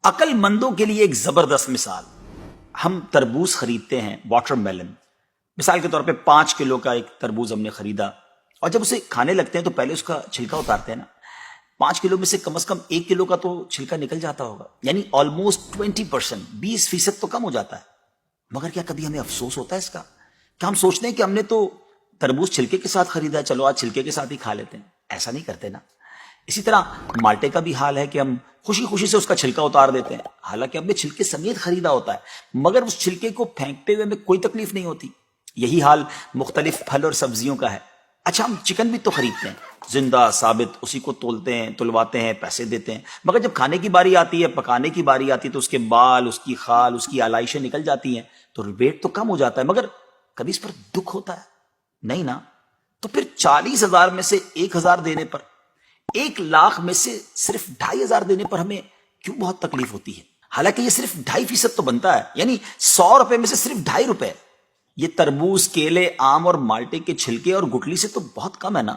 عقل مندوں کے لیے ایک زبردست مثال. ہم تربوز خریدتے ہیں، واٹر میلن. مثال کے طور پہ 5 کلو کا ایک تربوز ہم نے خریدا، اور جب اسے کھانے لگتے ہیں تو پہلے اس کا چھلکا اتارتے ہیں نا. 5 کلو میں سے کم از کم 1 کلو کا تو چھلکا نکل جاتا ہوگا، یعنی آلموسٹ 20%، 20% تو کم ہو جاتا ہے. مگر کیا کبھی ہمیں افسوس ہوتا ہے اس کا؟ کیا ہم سوچتے ہیں کہ ہم نے تو تربوز چھلکے کے ساتھ خریدا ہے، چلو آج چھلکے کے ساتھ ہی کھا لیتے ہیں؟ ایسا نہیں کرتے نا. اسی طرح مالٹے کا بھی حال ہے کہ ہم خوشی خوشی سے اس کا چھلکا اتار دیتے ہیں، حالانکہ ہم نے چھلکے سمیت خریدا ہوتا ہے، مگر اس چھلکے کو پھینکتے ہوئے ہمیں کوئی تکلیف نہیں ہوتی. یہی حال مختلف پھل اور سبزیوں کا ہے. اچھا، ہم چکن بھی تو خریدتے ہیں، زندہ ثابت، اسی کو تولتے ہیں، تلواتے ہیں، پیسے دیتے ہیں، مگر جب کھانے کی باری آتی ہے، پکانے کی باری آتی ہے، تو اس کے بال، اس کی خال، اس کی آلائشیں نکل جاتی ہیں، تو ویٹ تو کم ہو جاتا ہے. مگر کبھی اس پر دکھ ہوتا ہے؟ نہیں نا. تو پھر 40,000 میں سے 1,000 دینے پر، 1,00,000 میں سے صرف 2,500 دینے پر ہمیں کیوں بہت تکلیف ہوتی ہے؟ حالانکہ یہ صرف 2.5% تو بنتا ہے، یعنی 100 روپے میں سے صرف 2.5 روپے. یہ تربوز، کیلے، آم اور مالٹے کے چھلکے اور گٹلی سے تو بہت کم ہے نا.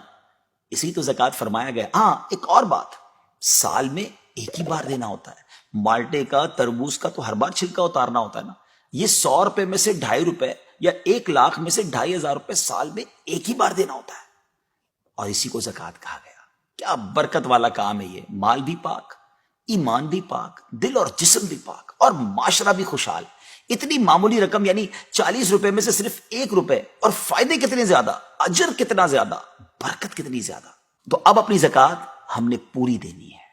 اسی تو زکوٰۃ فرمایا گیا. ہاں، ایک اور بات، سال میں ایک ہی بار دینا ہوتا ہے. مالٹے کا، تربوز کا تو ہر بار چھلکا اتارنا ہوتا ہے نا. یہ 100 روپے میں سے 2.5 روپے یا 1,00,000 میں سے 2,500 روپے سال میں ایک ہی بار دینا ہوتا ہے، اور اسی کو زکوٰۃ کہا گیا. کیا برکت والا کام ہے یہ. مال بھی پاک، ایمان بھی پاک، دل اور جسم بھی پاک، اور معاشرہ بھی خوشحال. اتنی معمولی رقم، یعنی 40 روپے میں سے صرف 1 روپے، اور فائدے کتنے زیادہ، اجر کتنا زیادہ، برکت کتنی زیادہ. تو اب اپنی زکوٰۃ ہم نے پوری دینی ہے.